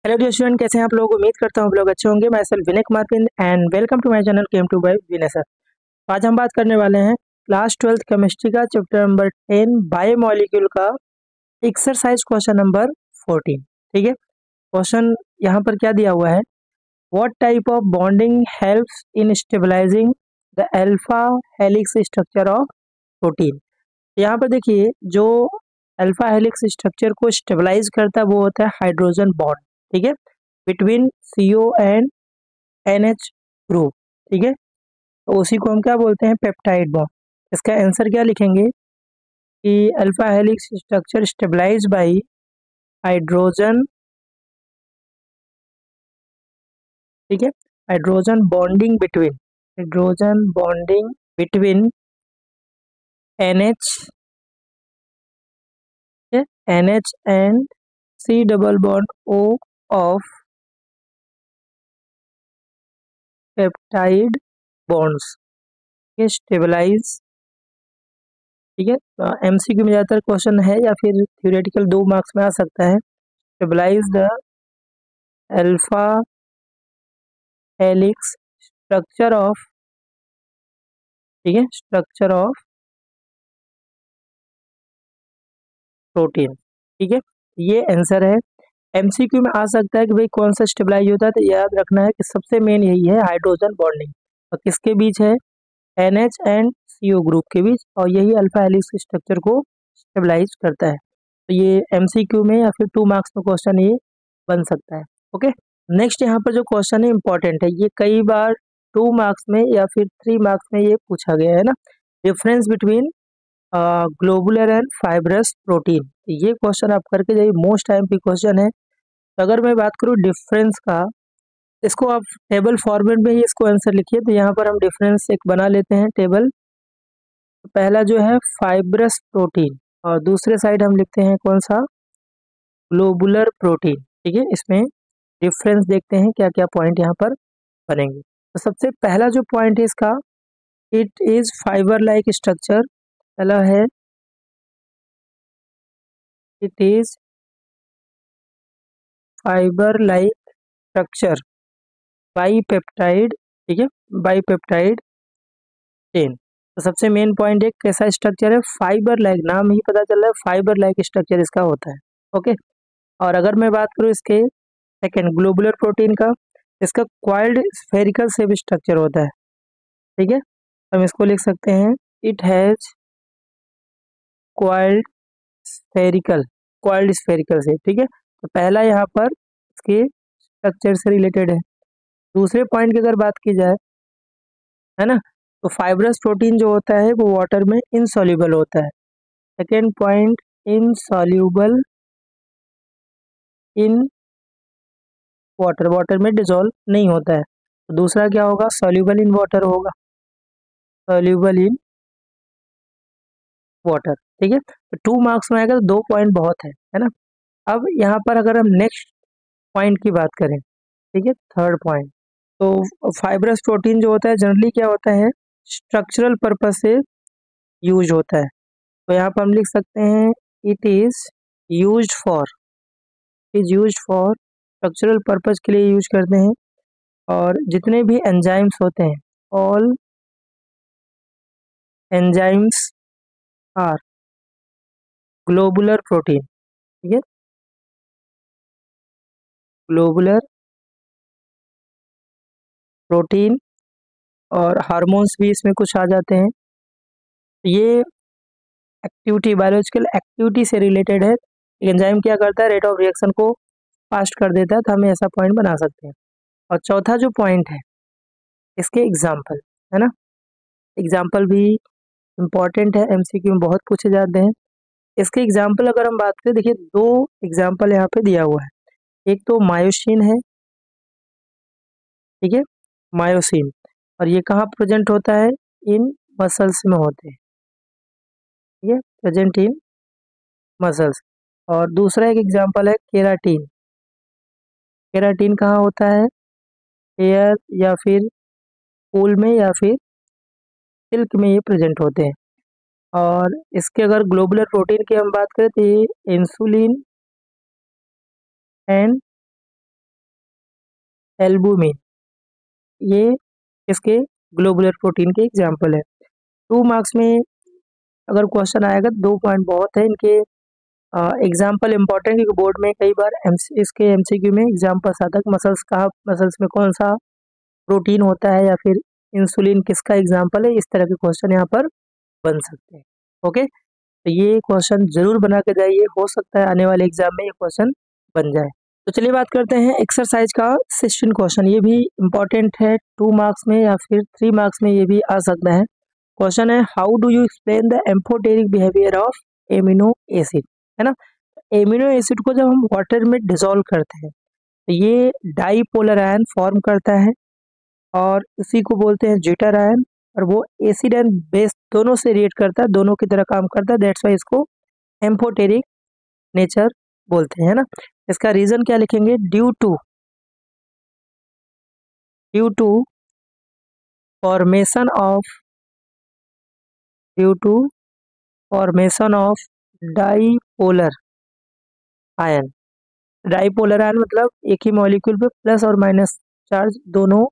Hello dear student, कैसे हैं आप लोग। उम्मीद करता हूँ आप लोग अच्छे होंगे। मैं सेल्फ विनय कुमार पिन and welcome to my channel chem to by Vinay sir. आज हम बात करने वाले हैं क्लास 12th केमिस्ट्री का चैप्टर नंबर 10 बायोमोलिक्यूल का एक्सरसाइज क्वेश्चन नंबर 14। ठीक है, क्वेश्चन यहाँ पर क्या दिया हुआ है, what type of bonding helps in stabilising the alpha helix structure of protein. यहाँ पर देखिए, जो अल्फा हेलिक्स स्ट्रक्चर को स्टेबलाइज करता है वो होता है हाइड्रोजन बॉन्ड। ठीक है, between CO and NH group. ठीक है, तो उसी को हम क्या बोलते हैं, पेप्टाइड बॉन्ड। इसका आंसर क्या लिखेंगे कि alpha helix structure stabilise by hydrogen. ठीक है, hydrogen bonding between NH, NH and C double bond O of peptide bonds stabilise. ठीक है, MCQ में ज़्यादातर क्वेश्चन है या फिर थ्योरेटिकल 2 मार्क्स में आ सकता है। Stabilise the alpha helix structure of, ठीक है, स्ट्रक्चर ऑफ प्रोटीन। ठीक है, ये आंसर है। MCQ में आ सकता है कि भाई कौन सा स्टेबलाइज होता है, तो याद रखना है कि सबसे मेन यही है, हाइड्रोजन बॉन्डिंग। और किसके बीच है, NH एंड CO ग्रुप के बीच, और यही अल्फा हेलिक्स स्ट्रक्चर को स्टेबलाइज करता है। तो ये MCQ में या फिर 2 मार्क्स में क्वेश्चन ये बन सकता है। ओके, नेक्स्ट यहाँ पर जो क्वेश्चन है इंपॉर्टेंट है, ये कई बार 2 मार्क्स में या फिर 3 मार्क्स में ये पूछा गया है ना, difference between globular and fibrous protein. ये क्वेश्चन आप करके जाइए, मोस्ट टाइम की क्वेश्चन है। तो अगर मैं बात करूँ डिफरेंस का, इसको आप टेबल फॉर्मेट में ही इसको आंसर लिखिए। तो यहाँ पर हम डिफरेंस एक बना लेते हैं टेबल। तो पहला जो है फाइब्रस प्रोटीन, और दूसरे साइड हम लिखते हैं कौन सा, ग्लोबुलर प्रोटीन। ठीक है, इसमें डिफरेंस देखते हैं क्या क्या पॉइंट यहाँ पर बनेंगे। तो सबसे पहला जो पॉइंट है इसका, it is fibre like structure. पहला है it is fibre like structure bipeptide. ठीक है, बाईपेप्टाइड चेन। तो सबसे मेन पॉइंट है कैसा स्ट्रक्चर है, फाइबर लाइक, नाम ही पता चल रहा है फाइबर लाइक स्ट्रक्चर इसका होता है। ओके, और अगर मैं बात करूँ इसके सेकेंड ग्लोबुलर प्रोटीन का, इसका क्वाइल्ड स्फेरिकल शेप स्ट्रक्चर होता है। ठीक है, हम इसको लिख सकते हैं, it has coiled spherical, coiled spherical shape. ठीक है, तो पहला यहाँ पर इसके स्ट्रक्चर से रिलेटेड है। दूसरे पॉइंट की अगर बात की जाए, है ना, तो फाइब्रस प्रोटीन जो होता है वो वाटर में इनसॉल्युबल होता है। Second point, insoluble in water, water में डिसॉल्व नहीं होता है। तो दूसरा क्या होगा, सॉल्युबल इन वाटर होगा, सॉल्युबल इन वाटर। ठीक है, तो 2 मार्क्स में आएगा, तो 2 पॉइंट बहुत है ना। अब यहाँ पर अगर हम नेक्स्ट पॉइंट की बात करें, ठीक है, थर्ड पॉइंट, तो फाइब्रस प्रोटीन जो होता है जनरली क्या होता है, स्ट्रक्चरल पर्पज से यूज होता है। तो यहाँ पर हम लिख सकते हैं, it is used for, is used for structural purpose के लिए यूज करते हैं। और जितने भी एंजाइम्स होते हैं, all enzymes are globular protein. ठीक है, ग्लोबुलर प्रोटीन, और हार्मोन्स भी इसमें कुछ आ जाते हैं। ये एक्टिविटी, बायोलॉजिकल एक्टिविटी से रिलेटेड है। एंजाइम क्या करता है, रेट ऑफ रिएक्शन को फास्ट कर देता है, तो हमें ऐसा पॉइंट बना सकते हैं। और चौथा जो पॉइंट है, इसके एग्जाम्पल, है ना, एग्जाम्पल भी इम्पॉर्टेंट है, MCQ में बहुत पूछे जाते हैं। इसके एग्जाम्पल अगर हम बात करें, देखिए 2 एग्जाम्पल यहाँ पे दिया हुआ है। एक तो मायोसिन है, ठीक है, मायोसिन, और ये कहाँ प्रेजेंट होता है, इन मसल्स में होते हैं। ठीक है, प्रेजेंट इन मसल्स। और दूसरा एक एग्जाम्पल है केराटिन। केराटिन कहाँ होता है, हेयर या फिर फूल में या फिर सिल्क में ये प्रेजेंट होते हैं। और इसके अगर ग्लोबुलर प्रोटीन की हम बात करें, तो ये इंसुलिन एंड एल्बुमिन, ये इसके ग्लोबुलर प्रोटीन के एग्जाम्पल है। 2 मार्क्स में अगर क्वेश्चन आएगा 2 पॉइंट बहुत है इनके। एग्जाम्पल इंपॉर्टेंट, क्योंकि बोर्ड में कई बार इसके एमसीक्यू में एग्जाम्पल्स आता है कि मसल्स में कौन सा प्रोटीन होता है या फिर इंसुलिन किसका एग्जाम्पल है, इस तरह के क्वेश्चन यहाँ पर बन सकते हैं। ओके, तो ये क्वेश्चन जरूर बना के जाइए, हो सकता है आने वाले एग्जाम में ये क्वेश्चन बन जाए। तो चलिए बात करते हैं एक्सरसाइज का 16 क्वेश्चन। ये भी इम्पोर्टेंट है, 2 मार्क्स में या फिर 3 मार्क्स में ये भी आ सकता है। क्वेश्चन है, how do you explain the amphoteric behaviour of amino acid, है ना। एमिनो एसिड को जब हम वाटर में डिसॉल्व करते हैं तो ये डाईपोलर आयन फॉर्म करता है और इसी को बोलते हैं ज्यूटर आयन, और वो एसिड एंड बेस दोनों से रिएक्ट करता है, दोनों की तरह काम करता है, दैट्स वाई इसको एम्फोटेरिक नेचर बोलते हैं, है ना। इसका रीजन क्या लिखेंगे, due to formation of dipolar ion. Dipolar ion मतलब एक ही मॉलिक्यूल पे प्लस और माइनस चार्ज दोनों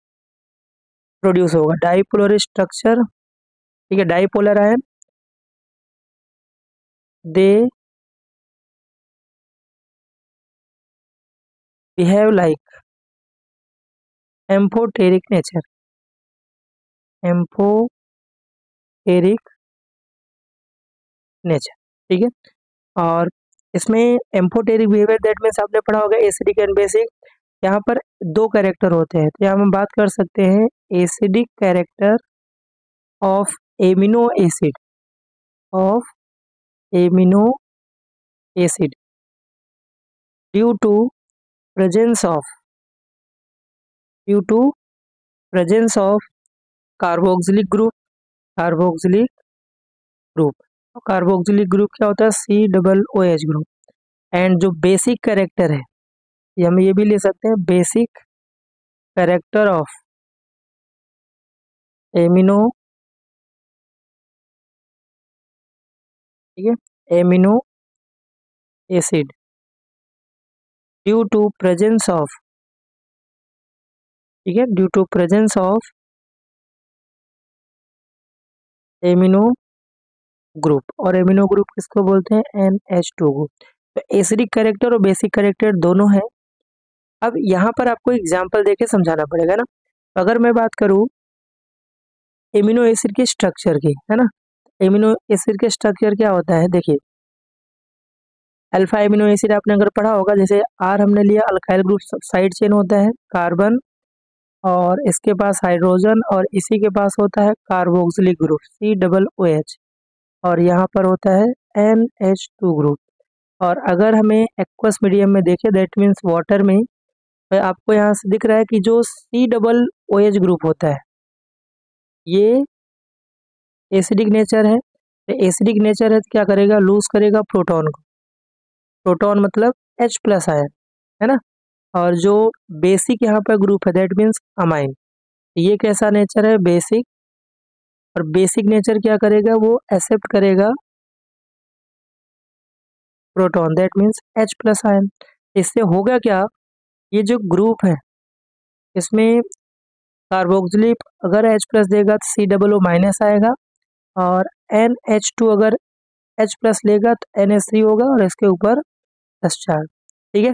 प्रोड्यूस होगा, डाईपोलर स्ट्रक्चर, ठीक है। Dipolar ion they behave like amphoteric nature, amphoteric nature, ठीक है। और इसमें एम्फोटेरिक बिहेवियर दैट मीन्स आपने पढ़ा होगा एसिडिक एंड बेसिक, यहाँ पर 2 कैरेक्टर होते हैं, तो यहाँ हम बात कर सकते हैं acidic character of amino acid due to presence of carboxylic group. Carboxylic group क्या होता है, COOH ग्रुप। एंड जो बेसिक कैरेक्टर है, ये हम ये भी ले सकते हैं, बेसिक कैरेक्टर ऑफ एमिनो, ठीक है, amino acid due to presence of, ठीक है, due to presence of amino group. और एमिनो ग्रुप किसको बोलते हैं, NH2 ग्रुप। तो एसिडिक कैरेक्टर और बेसिक कैरेक्टर दोनों है। अब यहाँ पर आपको एग्जाम्पल देके समझाना पड़ेगा ना। तो अगर मैं बात करूँ एमिनो एसिड के स्ट्रक्चर की, है ना, एमिनो एसिड के स्ट्रक्चर क्या होता है, देखिए अल्फा एमिनो एसिड आपने अगर पढ़ा होगा, जैसे आर हमने लिया, अल्काइल ग्रुप साइड चेन होता है कार्बन और इसके पास हाइड्रोजन, और इसी के पास होता है कार्बोक्सिलिक ग्रुप COOH, और यहाँ पर होता है NH2 ग्रुप। और अगर हमें एक्वस मीडियम में देखें, दैट मीन्स वाटर में, तो आपको यहाँ से दिख रहा है कि जो COOH ग्रुप होता है ये एसिडिक नेचर है। तो एसिडिक नेचर है तो क्या करेगा, लूज करेगा प्रोटॉन को, प्रोटॉन मतलब H+ आयन, है ना। और जो बेसिक यहाँ पर ग्रुप है दैट मीन्स अमाइन, ये कैसा नेचर है, बेसिक। और बेसिक नेचर क्या करेगा, वो एक्सेप्ट करेगा proton, that means H+ ion. इससे होगा क्या, ये जो ग्रुप है इसमें कार्बोक्सिलिक अगर H+ देगा तो COO- आएगा, और NH2 अगर H+ लेगा तो NH3 होगा, और इसके ऊपर चार्ज, ठीक है।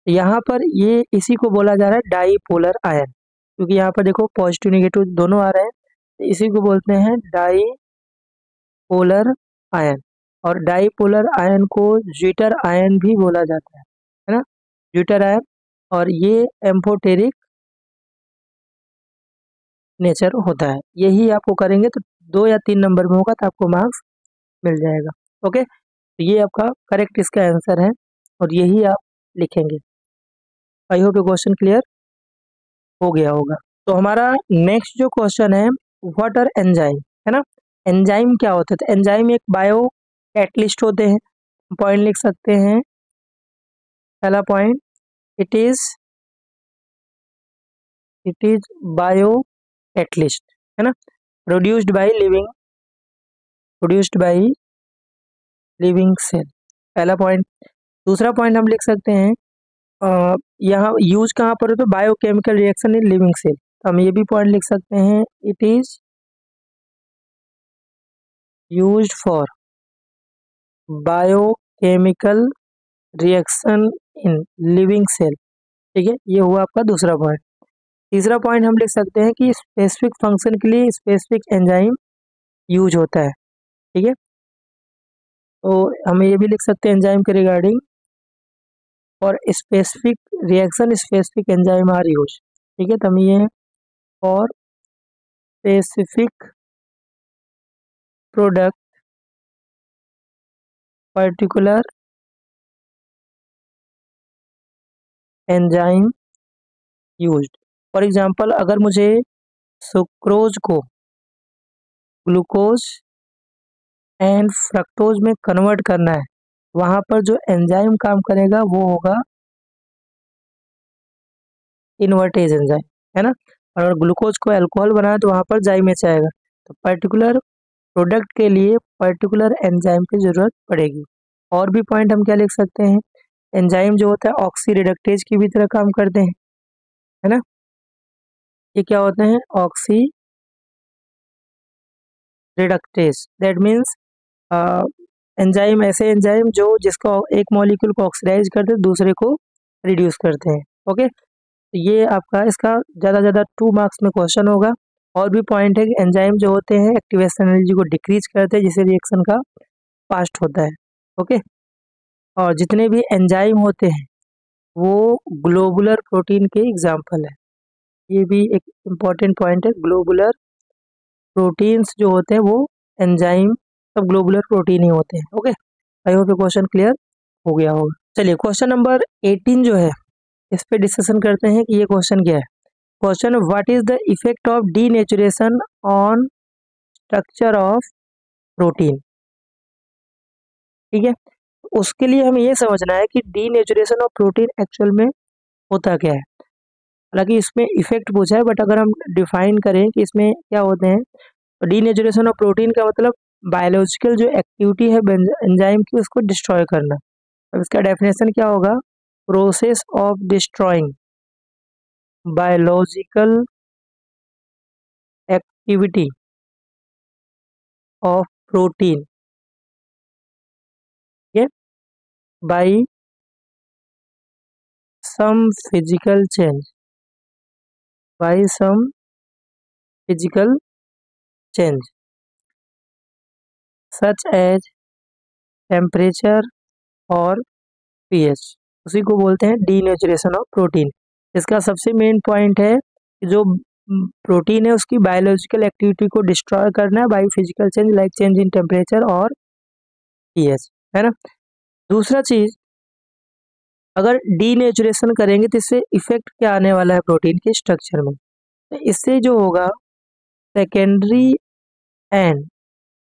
यहाँ पर ये इसी को बोला जा रहा है डाईपोलर आयन, क्योंकि यहाँ पर देखो पॉजिटिव नेगेटिव दोनों आ रहे हैं, तो इसी को बोलते हैं डाईपोलर आयन। और डाईपोलर आयन को ज्यूटर आयन भी बोला जाता है ना, ज्यूटर आयन। और ये एम्फोटेरिक नेचर होता है, यही आपको करेंगे तो 2 या 3 नंबर में होगा तो आपको मार्क्स मिल जाएगा। ओके, तो ये आपका करेक्ट इसका आंसर है और यही आप लिखेंगे। आई होप ये क्वेश्चन क्लियर हो गया होगा। तो हमारा नेक्स्ट जो क्वेश्चन है, व्हाट आर एंजाइम, है ना। एंजाइम क्या होता है, तो एंजाइम एक बायो कैटलिस्ट होते हैं। पॉइंट लिख सकते हैं, पहला point, it is bio catalyst, है ना, प्रोड्यूस्ड बाय लिविंग सेल, पहला पॉइंट। दूसरा पॉइंट हम लिख सकते हैं, यहाँ यूज कहाँ पर हो तो biochemical reaction in living cell, तो हम ये भी पॉइंट लिख सकते हैं, it is used for biochemical reaction in living cell. ठीक है, ये हुआ आपका दूसरा पॉइंट। तीसरा पॉइंट हम लिख सकते हैं कि स्पेसिफिक फंक्शन के लिए स्पेसिफिक एंजाइम यूज होता है। ठीक है, तो हम ये भी लिख सकते हैं एंजाइम के रिगार्डिंग, और specific reaction specific enzyme are use. ठीक है, तो हम ये और specific product particular enzyme used. For example, अगर मुझे सुक्रोज को ग्लूकोज एंड फ्रक्टोज में कन्वर्ट करना है, वहाँ पर जो एंजाइम काम करेगा वो होगा इन्वर्टेज एंजाइम, है ना। और अगर ग्लूकोज को अल्कोहल बनाए तो वहाँ पर जाइमेच आएगा। तो पर्टिकुलर प्रोडक्ट के लिए पर्टिकुलर एंजाइम की जरूरत पड़ेगी। और भी पॉइंट हम क्या लिख सकते हैं, एंजाइम जो होता है ऑक्सी रिडक्टेज की भी तरह काम करते हैं, है ना। ये क्या होते हैं, oxy reductase, that means enzyme ऐसे एंजाइम जो जिसको एक मॉलिक्यूल को ऑक्सीडाइज करते हैं दूसरे को रिड्यूस करते हैं। ओके, तो ये आपका इसका ज़्यादा 2 मार्क्स में क्वेश्चन होगा। और भी पॉइंट है कि एंजाइम जो होते हैं एक्टिवेशन एनर्जी को डिक्रीज करते हैं जिससे रिएक्शन का फास्ट होता है। ओके, और जितने भी एंजाइम होते हैं वो ग्लोबुलर प्रोटीन के एग्जाम्पल है। ये भी एक इम्पॉर्टेंट पॉइंट है, ग्लोबुलर प्रोटीन्स जो होते हैं वो एंजाइम सब ग्लोबुलर प्रोटीन ही होते हैं। ओके, आई होप ये क्वेश्चन क्लियर हो गया होगा। चलिए क्वेश्चन नंबर 18 जो है इस पे डिस्कशन करते हैं कि ये क्वेश्चन क्या है। Question, what is the effect of denaturation on structure of protein. ठीक है, उसके लिए हमें ये समझना है कि डीनेचुरेशन ऑफ प्रोटीन एक्चुअल में होता क्या है। हालांकि इसमें इफेक्ट पूछा है, बट अगर हम डिफाइन करें कि इसमें क्या होते हैं, तो डीनेचुरेशन ऑफ प्रोटीन का मतलब बायोलॉजिकल जो एक्टिविटी है एंजाइम की उसको डिस्ट्रॉय करना। अब इसका डेफिनेशन क्या होगा, process of destroying biological activity of protein bye some physical change by some physical change such as temperature और pH, उसी को बोलते हैं डीनेचुरेशन ऑफ प्रोटीन। इसका सबसे मेन पॉइंट है कि जो प्रोटीन है उसकी बायोलॉजिकल एक्टिविटी को डिस्ट्रॉय करना है by physical change like change in temperature और pH, है ना। दूसरा चीज, अगर डीनेचुरेशन करेंगे तो इससे इफेक्ट क्या आने वाला है प्रोटीन के स्ट्रक्चर में, तो इससे जो होगा सेकेंडरी एंड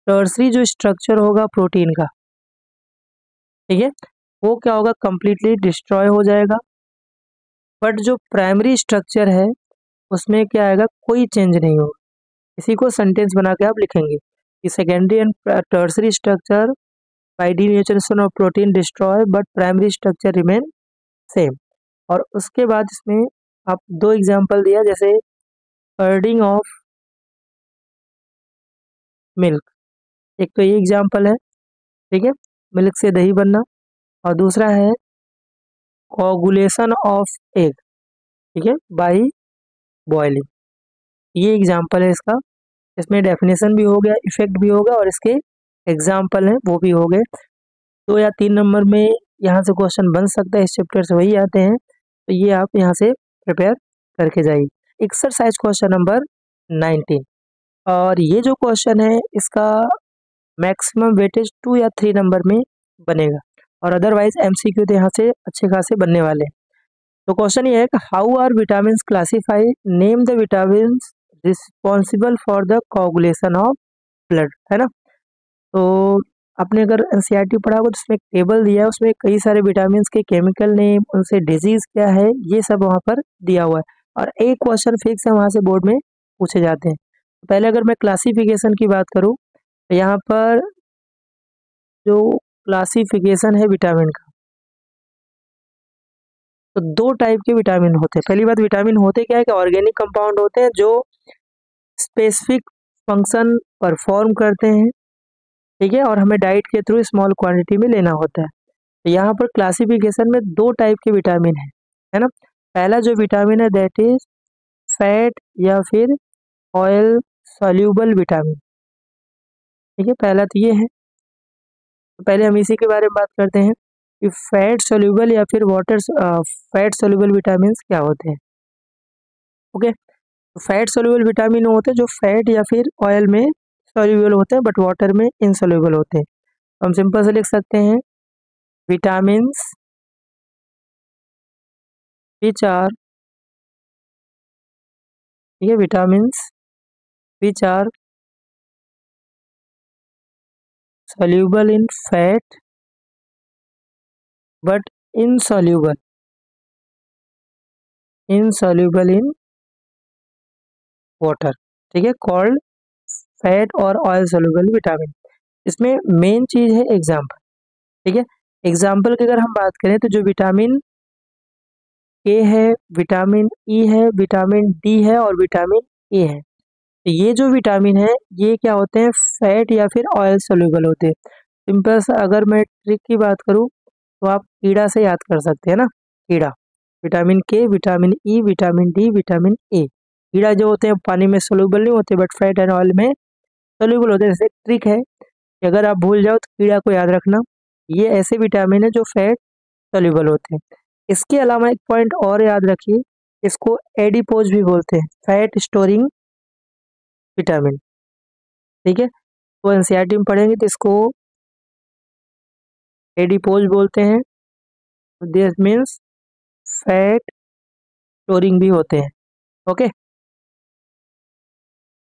टर्सरी जो स्ट्रक्चर होगा प्रोटीन का, ठीक है, वो क्या होगा, कंप्लीटली डिस्ट्रॉय हो जाएगा। बट जो प्राइमरी स्ट्रक्चर है उसमें क्या आएगा, कोई चेंज नहीं होगा। इसी को सेंटेंस बना के आप लिखेंगे कि secondary and tertiary structure bye denaturation of protein destroy but primary structure remain same. और उसके बाद इसमें आप 2 एग्जांपल दिया, जैसे कर्डिंग ऑफ मिल्क, एक तो ये एग्जांपल है, ठीक है, मिल्क से दही बनना, और दूसरा है कोगुलेशन ऑफ एग, ठीक है, बाय बॉइलिंग। ये एग्जांपल है इसका, इसमें डेफिनेशन भी हो गया, इफेक्ट भी होगा, और इसके एग्जांपल हैं वो भी हो गए। 2 या 3 नंबर में यहाँ से क्वेश्चन बन सकता है, इस चैप्टर से वही आते हैं, तो ये आप यहाँ से प्रिपेयर करके जाइए। एक्सरसाइज क्वेश्चन नंबर 19, और ये जो क्वेश्चन है इसका मैक्सिमम वेटेज 2 या 3 नंबर में बनेगा, और अदरवाइज एमसीक्यू तो यहाँ से अच्छे खासे बनने वाले हैं। तो क्वेश्चन ये है कि how are vitamin classify, name the vitamin responsible for the coagulation of blood, है ना। तो आपने अगर एनसीईआरटी पढ़ा होगा तो उसमें एक टेबल दिया है, उसमें कई सारे विटामिन के केमिकल नेम, उनसे डिजीज क्या है, ये सब वहाँ पर दिया हुआ है, और एक क्वेश्चन फिक्स है वहाँ से बोर्ड में पूछे जाते हैं। पहले अगर मैं क्लासिफिकेशन की बात करूँ तो यहाँ पर जो क्लासिफिकेशन है विटामिन का, तो दो टाइप के विटामिन होते हैं। पहली बात, विटामिन होते क्या है कि ऑर्गेनिक कंपाउंड होते हैं जो स्पेसिफिक फंक्शन परफॉर्म करते हैं, ठीक है, और हमें डाइट के थ्रू स्मॉल क्वांटिटी में लेना होता है। तो यहाँ पर क्लासिफिकेशन में दो टाइप के विटामिन है ना। पहला जो विटामिन है दैट इज फैट या फिर ऑयल सॉल्यूबल विटामिन, ठीक है, पहला तो ये है। तो पहले हम इसी के बारे में बात करते हैं कि फैट सॉल्यूबल या फिर वाटर फैट सॉल्यूबल विटामिन क्या होते हैं। ओके, तो फैट सॉल्यूबल विटामिन होते हैं जो फैट या फिर ऑयल में सॉल्यूबल होते हैं बट वाटर में इनसॉल्यूबल होते हैं। तो हम सिंपल से लिख सकते हैं विटामिन विच आर, ठीक है, vitamin which are soluble in fat but insoluble in water, ठीक है, कॉल्ड फैट और ऑयल सोल्यूबल विटामिन। इसमें मेन चीज है एग्जाम्पल, ठीक है। एग्जाम्पल की अगर हम बात करें तो जो विटामिन ए है, विटामिन ई है, विटामिन डी है और विटामिन ए है। तो ये जो विटामिन है ये क्या होते हैं, फैट या फिर ऑयल सोल्यूबल होते हैं। सिंपल सा अगर मैं ट्रिक की बात करूं तो आप कीड़ा से याद कर सकते हैं ना, कीड़ा, विटामिन के, vitamin E, vitamin D, vitamin A. कीड़ा जो होते हैं पानी में सोल्यूबल नहीं होते बट फैट एंड ऑयल में सोल्यूबल होते हैं। जैसे ट्रिक है कि अगर आप भूल जाओ तो कीड़ा को याद रखना, ये ऐसे विटामिन है जो फैट सोल्यूबल होते हैं। इसके अलावा एक पॉइंट और याद रखिए, इसको एडिपोज भी बोलते हैं, फैट स्टोरिंग विटामिन, ठीक है। तो एनसीईआरटी में पढ़ेंगे तो इसको एडिपोज बोलते हैं, दिस मीन्स फैट स्टोरिंग भी होते हैं। ओके,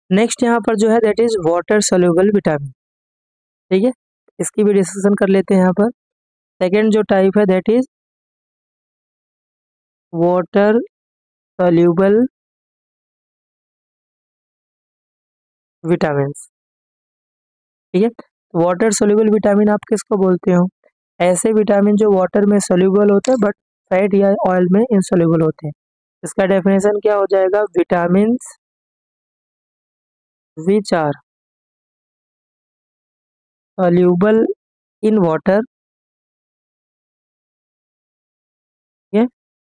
नेक्स्ट यहाँ पर जो है that is water soluble vitamin, ठीक है, इसकी भी डिस्कशन कर लेते हैं यहाँ पर। सेकेंड जो टाइप है that is water soluble vitamin, ठीक है। वाटर सोल्यूबल विटामिन आप किसको बोलते हो, ऐसे विटामिन जो वाटर में सोल्यूबल होते हैं बट फैट या ऑयल में इनसोल्यूबल होते हैं। इसका डेफिनेशन क्या हो जाएगा, vitamin which are soluble in water, ठीक है,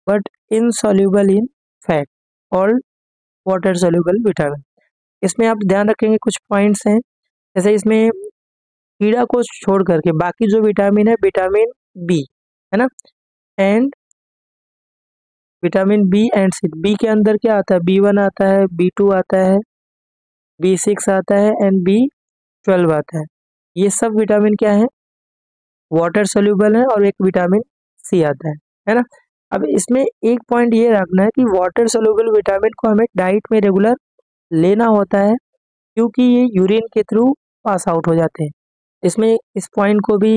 but insoluble in fat, called water soluble vitamin. इसमें आप ध्यान रखेंगे कुछ पॉइंट्स हैं, जैसे इसमें कीड़ा को छोड़ करके बाकी जो विटामिन है, विटामिन बी है ना, and vitamin B and C, B के अंदर क्या आता है, बी1 आता है, बी2 आता है, बी6 आता है एंड बी12 आता है। ये सब विटामिन क्या है, वाटर सोल्यूबल है, और एक विटामिन सी आता है ना। अब इसमें एक पॉइंट ये रखना है कि वाटर सोल्यूबल विटामिन को हमें डाइट में रेगुलर लेना होता है क्योंकि ये यूरिन के थ्रू पास आउट हो जाते हैं। इसमें इस पॉइंट को भी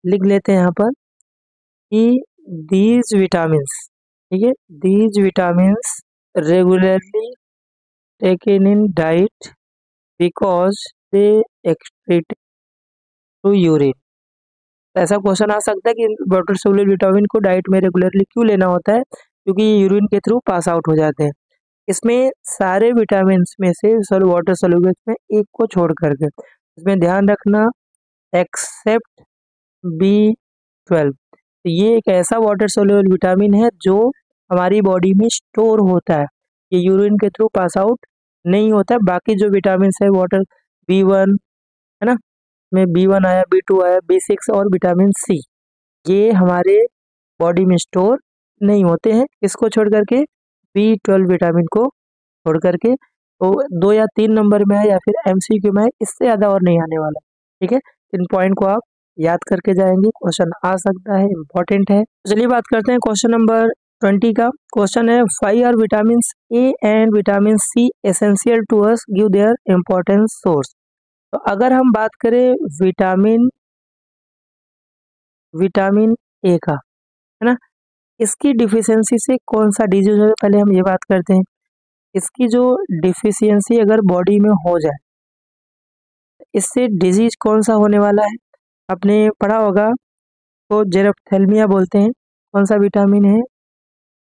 लिख लेते हैं यहाँ पर कि दीज विटामिन्स, ठीक है, these vitamins regularly taken in diet because they excrete through urine. ऐसा क्वेश्चन आ सकता है कि वाटर सोल्यूबल विटामिन को डाइट में रेगुलरली क्यों लेना होता है, क्योंकि ये यूरिन के थ्रू पास आउट हो जाते हैं। इसमें सारे विटामिन में से वाटर सोल्यूबल में एक को छोड़ करके, इसमें ध्यान रखना एक्सेप्ट बी12। तो ये एक ऐसा वाटर सोल्यूबल विटामिन है जो हमारी बॉडी में स्टोर होता है, ये यूरिन के थ्रू पास आउट नहीं होता है। बाकी जो विटामिन है वाटर बी1 है ना, में बी1 आया, बी2 आया, बी6 और विटामिन सी, ये हमारे बॉडी में स्टोर नहीं होते हैं, इसको छोड़ करके बी12 विटामिन को छोड़ करके। तो 2 या 3 नंबर में है या फिर एमसीक्यू में है, इससे ज़्यादा और नहीं आने वाला, ठीक है। इन पॉइंट को आप याद करके जाएंगे, क्वेश्चन आ सकता है, इंपॉर्टेंट है। चलिए बात करते हैं क्वेश्चन नंबर 20 का। क्वेश्चन है why are vitamin A and vitamin C essential to us, give their importance source. तो अगर हम बात करें विटामिन ए का, है ना, इसकी डिफिशियंसी से कौन सा डिजीज है, पहले हम ये बात करते हैं। इसकी जो डिफिशियंसी अगर बॉडी में हो जाए, इससे डिजीज कौन सा होने वाला है, आपने पढ़ा होगा, तो जेरोप्थेल्मिया बोलते हैं, कौन सा विटामिन है?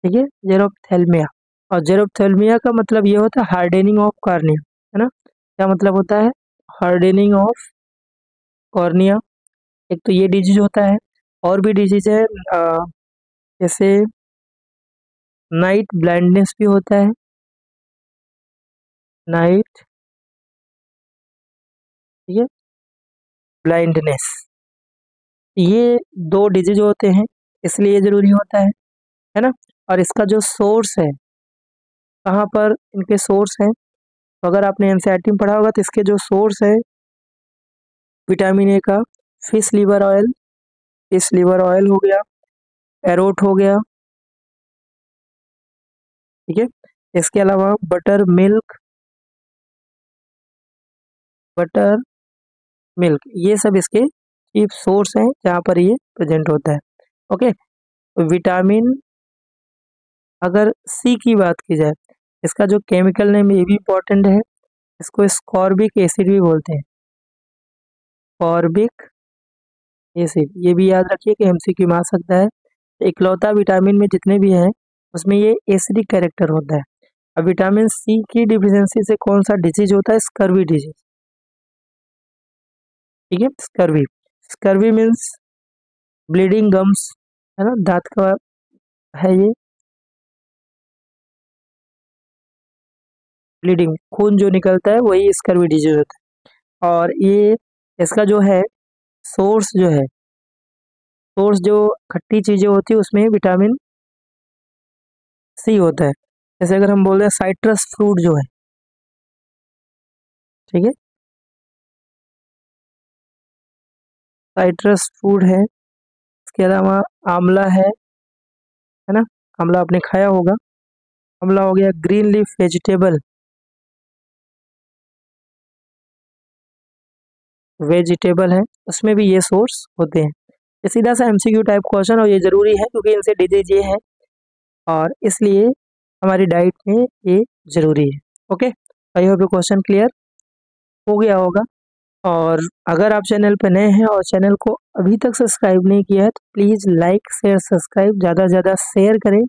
ठीक है, जेरोप्थेल्मिया। और जेरोप्थेल्मिया का मतलब ये होता है हार्डनिंग ऑफ कॉर्निया, है ना। क्या मतलब होता है? Hardening of cornea. एक तो ये डिजीज होता है, और भी डिजीज है जैसे नाइट ब्लाइंडनेस भी होता है, नाइट, ठीक है, ब्लाइंडनेस। ये दो डिजीज होते हैं, इसलिए ये जरूरी होता है ना। और इसका जो सोर्स है, कहाँ पर इनके सोर्स हैं, तो अगर आपने एनसीईआरटी में पढ़ा होगा तो इसके जो सोर्स है विटामिन ए का, fish liver oil, fish liver oil हो गया, एरोट हो गया, ठीक है। इसके अलावा बटर मिल्क, बटर मिल्क, ये सब इसके चीफ सोर्स हैं जहाँ पर ये प्रेजेंट होता है। ओके, विटामिन, अगर सी की बात की जाए, इसका जो केमिकल नेम ये भी इम्पोर्टेंट है, इसको स्कॉर्बिक एसिड भी बोलते हैं, स्कॉर्बिक एसिड। ये भी याद रखिए कि एमसीक्यू में आ सकता है। इकलौता विटामिन में जितने भी हैं उसमें ये एसिडिक कैरेक्टर होता है। अब विटामिन सी की डिफिशियंसी से कौन सा डिजीज होता है? स्कर्वी डिजीज, ठीक है, scurvy. Scurvy means bleeding gums, है ना, दांत का है ये, ब्लीडिंग, खून जो निकलता है वही स्कर्वी डिजीज होता है। और ये इसका जो है सोर्स जो है, सोर्स जो खट्टी चीजें होती है उसमें विटामिन सी होता है। जैसे अगर हम बोल रहे हैं साइट्रस फ्रूट जो है, ठीक है, साइट्रस फ्रूट है। इसके अलावा आंवला है ना, आंवला आपने खाया होगा। आंवला हो गया, ग्रीन लीफ वेजिटेबल, वेजिटेबल है, उसमें भी ये सोर्स होते हैं। ये सीधा सा एमसीक्यू टाइप क्वेश्चन, और ये जरूरी है क्योंकि इनसे डिजीज ये है और इसलिए हमारी डाइट में ये जरूरी है। ओके, आई होप ये क्वेश्चन क्लियर हो गया होगा। और अगर आप चैनल पर नए हैं और चैनल को अभी तक सब्सक्राइब नहीं किया है तो प्लीज़ लाइक शेयर सब्सक्राइब ज़्यादा से ज़्यादा शेयर करें